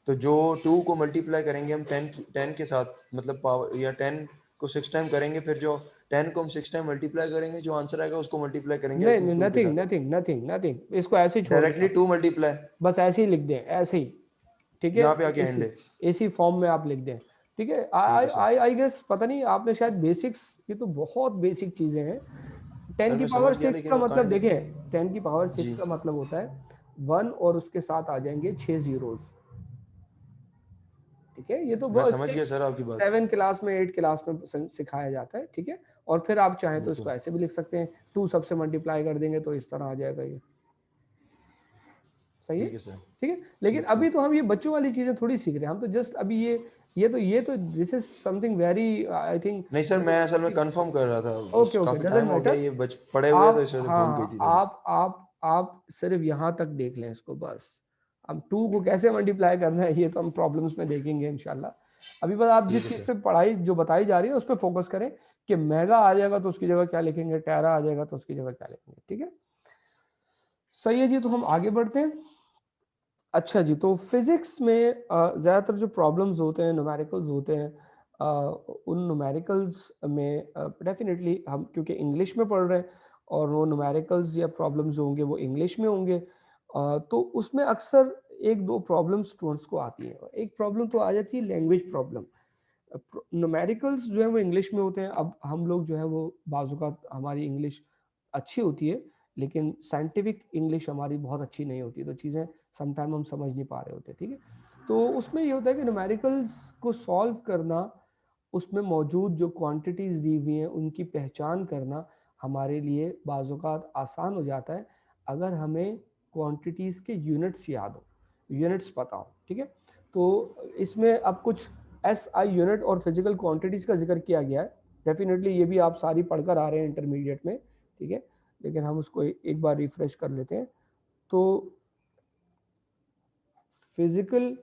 तो जो 2 को मल्टीप्लाई करेंगे हम 10 के साथ, मतलब पावर या 10 को 6 टाइम करेंगे, फिर जो 10 को हम 6 टाइम मल्टीप्लाई करेंगे, जो आंसर आएगा उसको मल्टीप्लाई करेंगे आई नहीं थिंक नहीं, 2 के नथिंग साथ। नथिंग नथिंग नथिंग, इसको ऐसे ही छोड़ दें डायरेक्टली आप, 2 मल्टीप्लाई बस ऐसे ही लिख दें, ऐसे ही, ठीक है। यहाँ पे आके एंड इसी है। इसी फॉर्म में आप लिख दें, ठीक है। ठीक आई है सर। आई आई गेस, पता नहीं आपने शायद बेसिक्स, ये तो बहुत बेसिक चीजें हैं। सर 10 की मैं पावर समझ गया 6 लेकिन का वो मतलब काइंडली। देखिए, 10 की पावर 6 जी। का मतलब होता है 1 और उसके साथ आ जाएंगे 6 जीरोस, ठीक है। ये तो मैं बहुत समझ गया सर आपकी बात। 7 क्लास में 8 क्लास में सिखाया जाता है, ठीक है। और फिर आप चाहें तो इसको बिल्कुल। ऐसे भी लिख सकते हैं, 2 सबसे मल्टीप्लाई कर देंगे तो इस तरह आ जाएगा ये, सही है, ठीक है सर। ठीक है। लेकिन ठीक सर। अभी तो हम ये बच्चों वाली चीजें थोड़ी सीख रहे हैं, हम तो जस्ट अभी ये तो this is something very, I think. नहीं सर, मैं असल में कंफर्म कर रहा था, ओके उस ओके, काफी डजेंट टाइम हो गया मैटर। ये पड़े हुए, तो आप इस वजह से हाँ भूल गई हाँ, थी थोड़ी। आप सिर्फ यहाँ तक देख लें इसको बस। अब 2 को कैसे मल्टीप्लाई करना है ये तो हम प्रॉब्लम्स में देखेंगे इंशाल्लाह। अभी बस आप ठीक जिस है चीज़ सर। पे पढ़ाई जो बताई जा रही है उस पर फोकस करें कि मेगा आ जाएगा तो उसकी जगह क्या लिखेंगे, टेरा आ जाएगा तो उसकी जगह क्या लिखेंगे, ठीक है। सही है जी, तो हम आगे बढ़ते हैं। अच्छा जी, तो फिजिक्स में ज़्यादातर जो प्रॉब्लम्स होते हैं, न्यूमेरिकल्स होते हैं, उन न्यूमेरिकल्स में डेफिनेटली हम क्योंकि इंग्लिश में पढ़ रहे हैं और वो न्यूमेरिकल्स या प्रॉब्लम्स जो होंगे वो इंग्लिश में होंगे, तो उसमें अक्सर एक दो प्रॉब्लम स्टूडेंट्स को आती है। एक प्रॉब्लम तो आ जाती है लैंग्वेज प्रॉब्लम। न्यूमेरिकल्स जो है वो इंग्लिश में होते हैं। अब हम लोग जो है वो बाज़-औक़ात हमारी इंग्लिश अच्छी होती है लेकिन साइंटिफिक इंग्लिश हमारी बहुत अच्छी नहीं होती, तो चीज़ें समटाइम हम समझ नहीं पा रहे होते, ठीक है। तो उसमें ये होता है कि न्यूमेरिकल्स को सॉल्व करना, उसमें मौजूद जो क्वांटिटीज़ दी हुई हैं उनकी पहचान करना हमारे लिए बाज़-औक़ात आसान हो जाता है अगर हमें क्वांटिटीज़ के यूनिट्स याद हो, यूनिट्स पता हो, ठीक है। तो इसमें अब कुछ एसआई यूनिट और फिजिकल क्वांटिटीज़ का जिक्र किया गया है। डेफिनेटली ये भी आप सारी पढ़कर आ रहे हैं इंटरमीडिएट में, ठीक है, लेकिन हम उसको एक बार रिफ्रेश कर लेते हैं। तो फिजिकल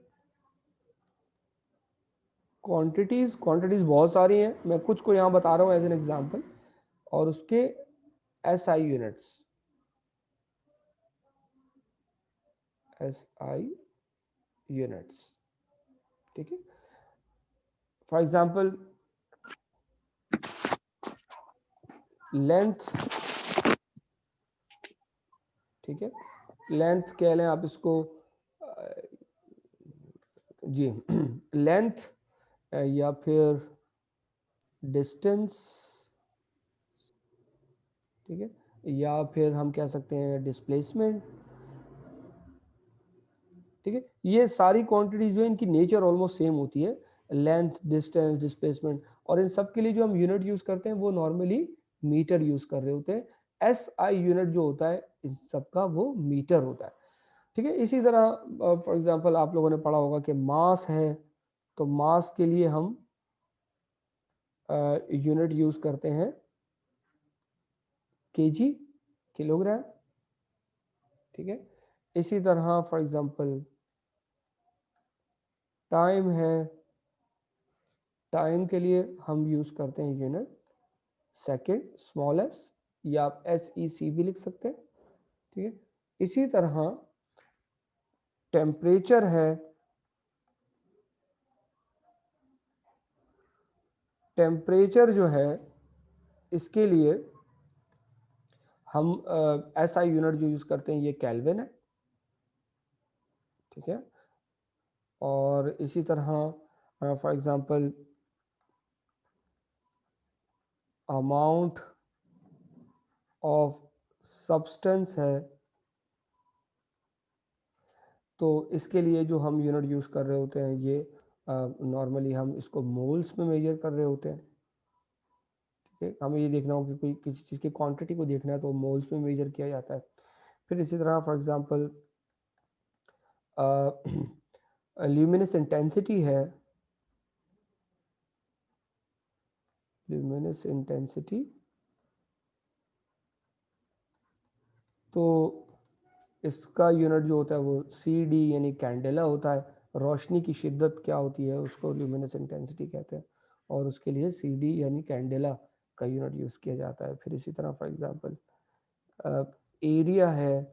क्वांटिटीज बहुत सारी हैं, मैं कुछ को यहाँ बता रहा हूँ एज एन एग्जांपल, और उसके एसआई यूनिट्स, ठीक है। फॉर एग्जांपल लेंथ, ठीक है, लेंथ कह लें आप इसको जी लेंथ या फिर डिस्टेंस, ठीक है, या फिर हम कह सकते हैं डिस्प्लेसमेंट, ठीक है। ये सारी क्वांटिटीज जो है इनकी नेचर ऑलमोस्ट सेम होती है, लेंथ, डिस्टेंस, डिस्प्लेसमेंट, और इन सब के लिए जो हम यूनिट यूज करते हैं वो नॉर्मली मीटर यूज कर रहे होते हैं। एसआई यूनिट जो होता है इन सब का वो मीटर होता है, ठीक है। इसी तरह फॉर एग्जांपल आप लोगों ने पढ़ा होगा कि मास है, तो मास के लिए हम यूनिट यूज करते हैं केजी, किलोग्राम, ठीक है। इसी तरह फॉर एग्जांपल टाइम है, टाइम के लिए हम यूज करते हैं यूनिट सेकंड, स्मॉल एस, या आप SEC भी लिख सकते हैं, ठीक है। इसी तरह टेम्परेचर है, टेम्परेचर जो है इसके लिए हम SI यूनिट जो यूज करते हैं ये केल्विन है, ठीक है। और इसी तरह for example amount of substance है, तो इसके लिए जो हम यूनिट यूज कर रहे होते हैं ये नॉर्मली हम इसको मोल्स में मेजर कर रहे होते हैं, ठीक है। हमें ये देखना हो कि कोई किसी चीज़ की क्वांटिटी को देखना है तो मोल्स में मेजर किया जाता है। फिर इसी तरह फॉर एग्जांपल ल्यूमिनस इंटेंसिटी है, ल्यूमिनस इंटेंसिटी, तो इसका यूनिट जो होता है वो CD यानी कैंडेला होता है। रोशनी की शिद्दत क्या होती है उसको ल्यूमिनस इंटेंसिटी कहते हैं, और उसके लिए CD यानी कैंडेला का यूनिट यूज़ किया जाता है। फिर इसी तरह फॉर एग्जांपल एरिया है,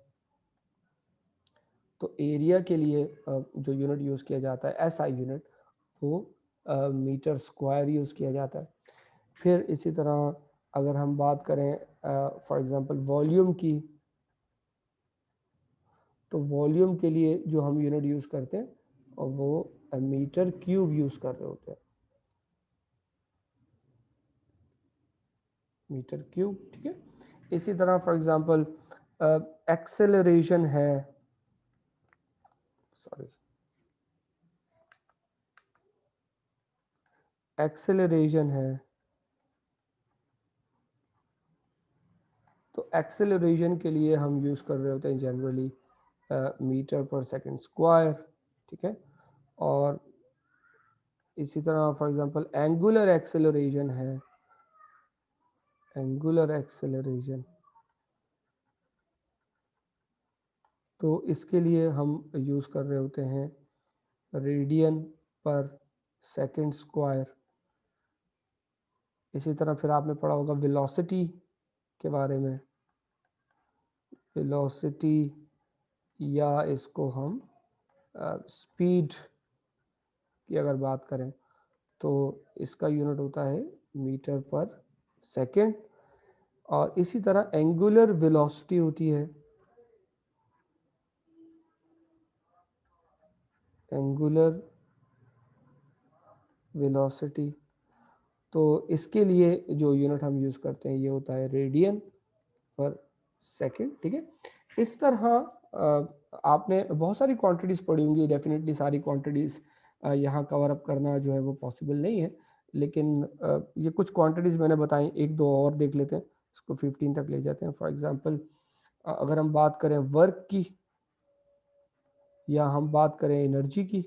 तो एरिया के लिए जो यूनिट यूज़ किया जाता है SI यूनिट, वो मीटर स्क्वायर यूज़ किया जाता है। फिर इसी तरह अगर हम बात करें फॉर एग्जांपल वॉल्यूम की, तो वॉल्यूम के लिए जो हम यूनिट यूज़ करते हैं और वो मीटर क्यूब यूज़ कर रहे होते हैं, मीटर क्यूब, ठीक है। इसी तरह फॉर एग्जांपल एक्सेलरेशन है, सॉरी, एक्सेलरेशन है, तो एक्सेलरेशन के लिए हम यूज़ कर रहे होते हैं जनरली मीटर पर सेकंड स्क्वायर, ठीक है। और इसी तरह फॉर एग्जांपल एंगुलर एक्सेलरेशन है, एंगुलर एक्सेलरेशन, तो इसके लिए हम यूज़ कर रहे होते हैं रेडियन पर सेकंड स्क्वायर। इसी तरह फिर आपने पढ़ा होगा वेलोसिटी के बारे में, वेलोसिटी या इसको हम स्पीड की अगर बात करें तो इसका यूनिट होता है मीटर पर सेकंड। और इसी तरह एंगुलर वेलोसिटी होती है, एंगुलर वेलोसिटी, तो इसके लिए जो यूनिट हम यूज़ करते हैं ये होता है रेडियन पर सेकंड, ठीक है। इस तरह आपने बहुत सारी क्वांटिटीज़ पढ़ी होंगी, डेफिनेटली सारी क्वांटिटीज़ यहाँ कवर अप करना जो है वो पॉसिबल नहीं है, लेकिन ये कुछ क्वांटिटीज़ मैंने बताई, एक दो और देख लेते हैं, इसको 15 तक ले जाते हैं। फॉर एग्जांपल अगर हम बात करें वर्क की, या हम बात करें एनर्जी की,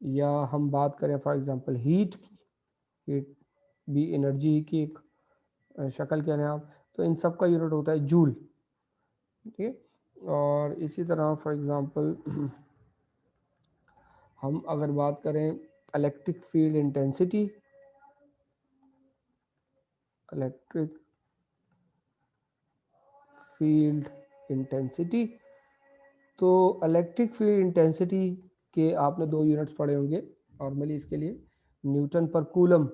या हम बात करें फॉर एग्जांपल हीट की, हीट भी एनर्जी की एक शक्ल कह रहे हैं आप, तो इन सब का यूनिट होता है जूल, ठीक है। और इसी तरह फॉर एग्जांपल हम अगर बात करें electric field intensity, electric field intensity, तो इलेक्ट्रिक फील्ड इंटेंसिटी के आपने 2 यूनिट्स पढ़े होंगे नॉर्मली, इसके लिए न्यूटन पर कूलम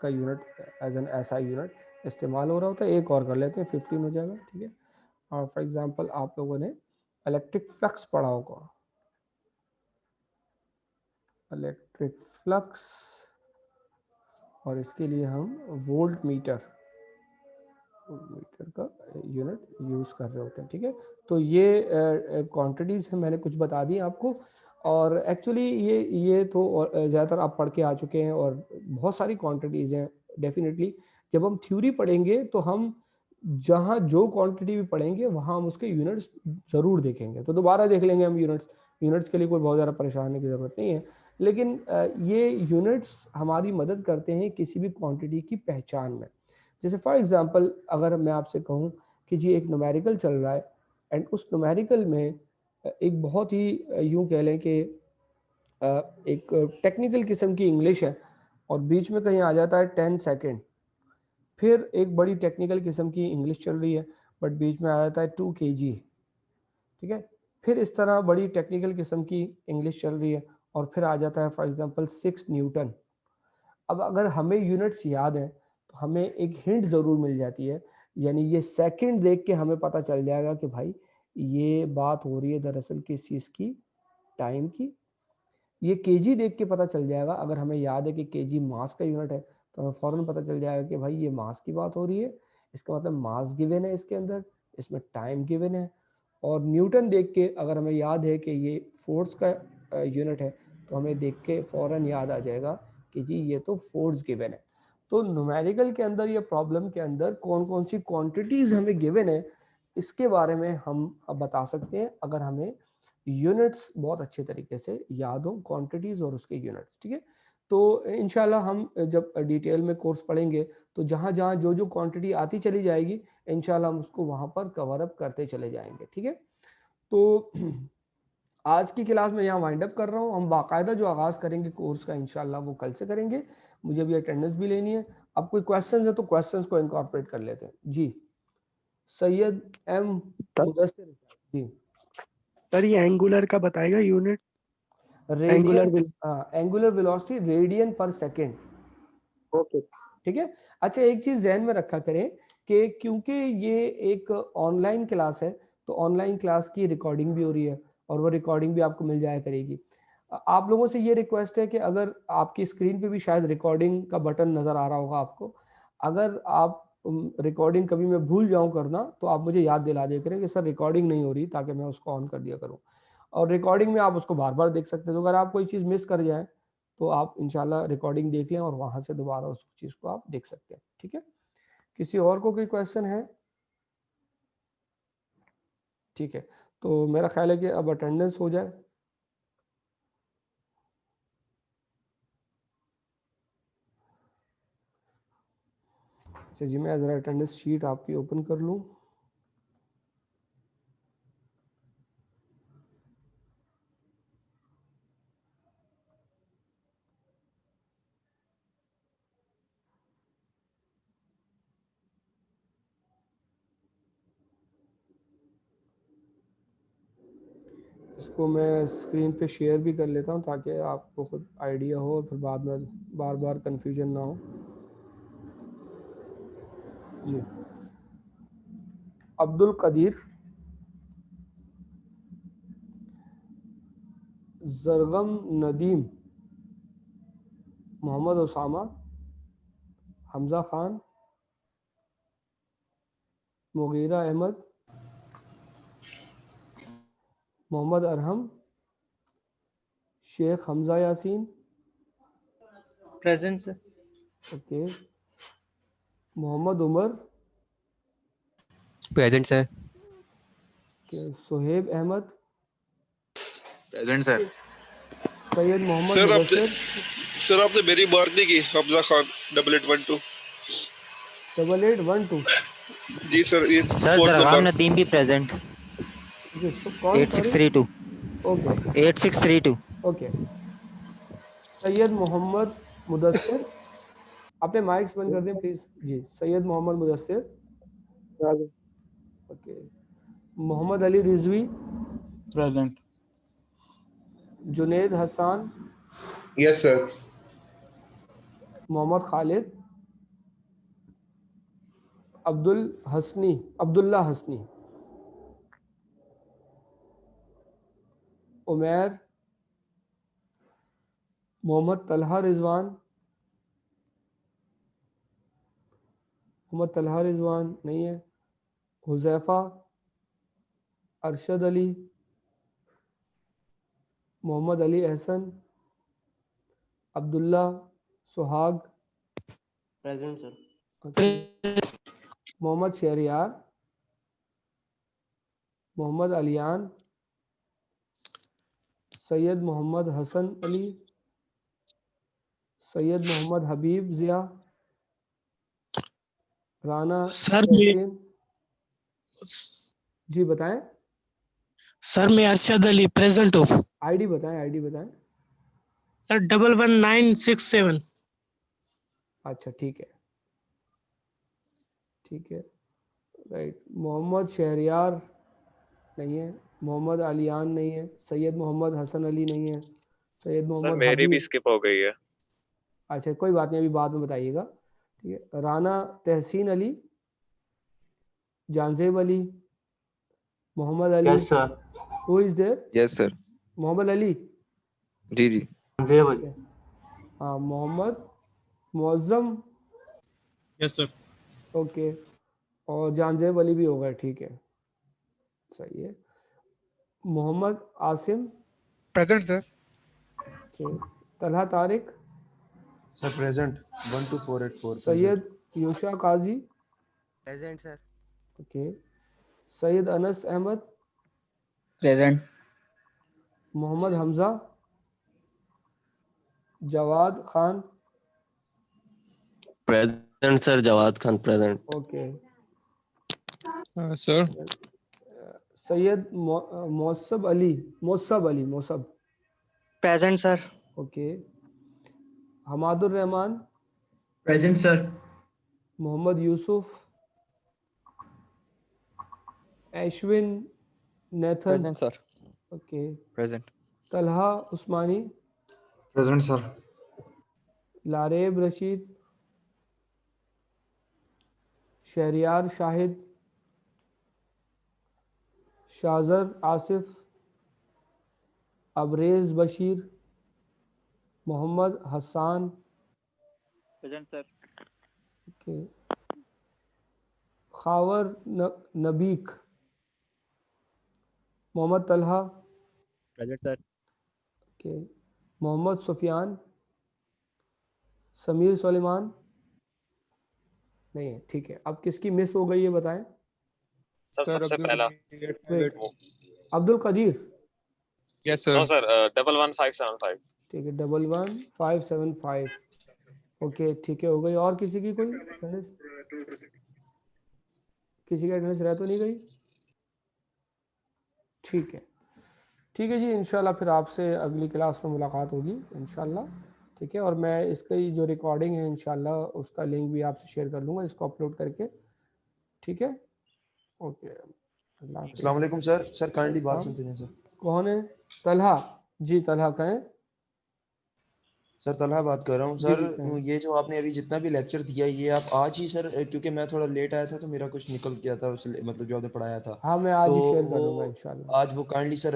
का यूनिट एज एन ऐसा यूनिट इस्तेमाल हो रहा होता है। एक और कर लेते हैं, 15 हो जाएगा, ठीक है। और फॉर एग्जांपल आप लोगों ने इलेक्ट्रिक फ्लक्स पढ़ा होगा, इलेक्ट्रिक फ्लक्स, और इसके लिए हम वोल्ट मीटर का यूनिट यूज़ कर रहे होते हैं, ठीक है। तो ये क्वांटिटीज़ हैं, मैंने कुछ बता दी आपको। और एक्चुअली ये तो ज़्यादातर आप पढ़ के आ चुके हैं, और बहुत सारी क्वांटिटीज़ हैं डेफिनेटली। जब हम थ्योरी पढ़ेंगे तो हम जहाँ जो क्वांटिटी भी पढ़ेंगे वहाँ हम उसके यूनिट्स ज़रूर देखेंगे, तो दोबारा देख लेंगे हम यूनिट्स के लिए कोई बहुत ज़्यादा परेशान होने की ज़रूरत नहीं है। लेकिन ये यूनिट्स हमारी मदद करते हैं किसी भी क्वांटिटी की पहचान में। जैसे फॉर एग्जांपल अगर मैं आपसे कहूँ कि जी एक न्यूमेरिकल चल रहा है, एंड उस न्यूमेरिकल में एक बहुत ही यूँ कह लें कि एक टेक्निकल किस्म की इंग्लिश है, और बीच में कहीं आ जाता है 10 सेकेंड, फिर एक बड़ी टेक्निकल किस्म की इंग्लिश चल रही है बट बीच में आ जाता है 2 kg, ठीक है। फिर इस तरह बड़ी टेक्निकल किस्म की इंग्लिश चल रही है और फिर आ जाता है फॉर एग्जांपल 6 न्यूटन। अब अगर हमें यूनिट्स याद हैं तो हमें एक हिंट ज़रूर मिल जाती है, यानी ये सेकंड देख के हमें पता चल जाएगा कि भाई ये बात हो रही है दरअसल किस चीज़ की, टाइम की। ये केजी देख के पता चल जाएगा, अगर हमें याद है कि केजी मास का यूनिट है तो हमें फ़ौरन पता चल जाएगा कि भाई ये मास की बात हो रही है, इसका मतलब मास गिवन है इसके अंदर, इसमें टाइम गिवन है। और न्यूटन देख के अगर हमें याद है कि ये फोर्स का यूनिट है तो हमें देख के फ़ौरन याद आ जाएगा कि जी ये तो फोर्स गिवन है। तो न्यूमेरिकल के अंदर या प्रॉब्लम के अंदर कौन कौन सी क्वांटिटीज़ हमें गिवन है, इसके बारे में हम अब बता सकते हैं अगर हमें यूनिट्स बहुत अच्छे तरीके से याद हो, क्वांटिटीज़ और उसके यूनिट्स, ठीक है। तो इंशाल्लाह हम जब डिटेल में कोर्स पढ़ेंगे तो जहाँ जहाँ जो जो क्वांटिटी आती चली जाएगी इंशाल्लाह हम उसको वहाँ पर कवर अप करते चले जाएंगे, ठीक है। तो आज की क्लास में यहाँ वाइंड अप कर रहा हूँ। हम बाकायदा जो आगाज़ करेंगे कोर्स का इंशाल्लाह वो कल से करेंगे। मुझे अभी अटेंडेंस भी लेनी है। अब कोई क्वेश्चन है तो क्वेश्चंस को इनकॉर्पोरेट कर लेते हैं। जी सैयद एम मुदस्सिर, जी सर ये एंगुलर का बताएगा यूनिट, रेडियन, हाँ एंगुलर वेलोसिटी रेडियन पर सेकेंड, ओके ठीक है। अच्छा एक चीज ध्यान में रखा करें कि क्योंकि ये एक ऑनलाइन क्लास है तो ऑनलाइन क्लास की रिकॉर्डिंग भी हो रही है और वो रिकॉर्डिंग भी आपको मिल जाया करेगी। आप लोगों से ये रिक्वेस्ट है कि अगर आपकी स्क्रीन पे भी शायद रिकॉर्डिंग का बटन नज़र आ रहा होगा आपको, अगर आप रिकॉर्डिंग कभी मैं भूल जाऊं करना तो आप मुझे याद दिला दिया करें कि सर रिकॉर्डिंग नहीं हो रही, ताकि मैं उसको ऑन कर दिया करूं। और रिकॉर्डिंग में आप उसको बार बार देख सकते हो, तो अगर आप कोई चीज़ मिस कर जाए तो आप इंशाल्लाह रिकॉर्डिंग देख लें और वहाँ से दोबारा उस चीज़ को आप देख सकते हैं, ठीक है। किसी और को कोई क्वेश्चन है? ठीक है, तो मेरा ख्याल है कि अब अटेंडेंस हो जाए। अच्छा जी, मैं ज़रा अटेंडेंस शीट आपकी ओपन कर लूँ। इसको मैं स्क्रीन पे शेयर भी कर लेता हूँ ताकि आपको खुद आइडिया हो और फिर बाद में बार बार कंफ्यूजन ना हो। जी Abdul Qadir, Zargham Nadeem, Mohammad Usama, Hamza Khan, Mughira Ahmad, Mohammad Arham, Sheikh Hamza Yasin, present sir. Okay, Mohammad Umar, present sir. Suhaib Ahmad, present sir. Syed Mohammad sir Mudassir आपने मेरी मार्क नहीं की। हमजा खान 8812। 8812। जी सर, ये sir 4th Zargham number. Nadeem भी प्रेजेंट। ओके, कौन sorry? 8632 okay 8632। Okay. Syed Mohammad Mudassir, अपने माइक्स बंद कर दें please ji. Syed Mohammad Mudassir, okay. Mohammad Ali Rizvi, present. Junaid Hasan, yes sir. Mohammad Khalid, Abdullah Hasni, Umair, Mohammad Talha Rizwan नहीं है। Huzaifa, Arshad Ali, Mohammad Ali Ehsan, Abdullah, Suhag, present sir. Okay. Mohammad Shahryar, Mohammad Aliyan, Syed Mohammad Hasan Ali, Syed Mohammad Habib Zia, Rana sir Tehseen. जी बताएं। मैं अरशद अली प्रेजेंट हूँ। आईडी बताएं। सर 11967। अच्छा ठीक है राइट। मोहम्मद शहरियार नहीं है, मोहम्मद अलियान नहीं है, सैयद मोहम्मद हसन अली नहीं है, सैयद मोहम्मद मेरी भी हबीब। स्किप हो गई है। अच्छा कोई बात नहीं, अभी बाद में बताइएगा, ठीक है। Rana Tehseen Ali, Jahanzeb Ali, Mohammad Ali. Yes sir. Who is there? Yes sir. Mohammad Ali. जी जी। जी भाई। हाँ, Mohammad Muazzam, yes sir. Okay. और जानजेब अली भी हो गए, ठीक है, सही है। Mohammad Asim, present sir. Okay. Talha Tariq, sir present 12484। Syed Yusha Qazi, present sir. Okay. Syed Anas Ahmed, present. Mohammad Hamza, Jawad Khan, present sir. Jawad Khan present. Okay. Sir Syed Musab Ali, present sir. Okay. Hamadur Rahman, present sir. Mohammad Yusuf, Ashwin Nathan, present sir. Okay. Present. Talha Usmani, present sir. Lareb Rashid, Shahryar Shahid, Shajar Asif, Abrez Bashir, Mohammad Hasan, present sir. Okay. Khawar Nabeek, Mohammad Talha, present sir. Okay. Mohammad Sufiyan, Sameer Suleman नहीं है, ठीक है। अब किसकी miss हो गई है बताएं। सर सबसे पहला। Wait, Abdul Kadir, yes no sir. Sir 11575। ठीक है, 11575, ओके ठीक है, हो गई। और किसी की कोई अटेंडेंस, किसी की अटेंडेंस रह तो नहीं गई? ठीक है जी, इंशाल्लाह फिर आपसे अगली क्लास में मुलाकात होगी इंशाल्लाह, ठीक है। और मैं इसकी जो रिकॉर्डिंग है इंशाल्लाह उसका लिंक भी आपसे शेयर कर लूँगा, इसको अपलोड करके, ठीक है। ओके, अल्लाह हाफिज़। अस्सलाम वालेकुम सर। सर काइंडली बात सुनते हैं सर। कौन है? तलहा जी, तलहा कहें। सर तलहा बात कर रहा हूँ जी सर। जी कहें। ये जो आपने अभी जितना भी लेक्चर दिया ये आप आज ही सर, क्योंकि मैं थोड़ा लेट आया था तो मेरा कुछ निकल गया था मतलब जो आपने पढ़ाया था, हाँ मैं आज तो ही शेयर कर वो दूंगा इंशाल्लाह। आज वो काइंडली सर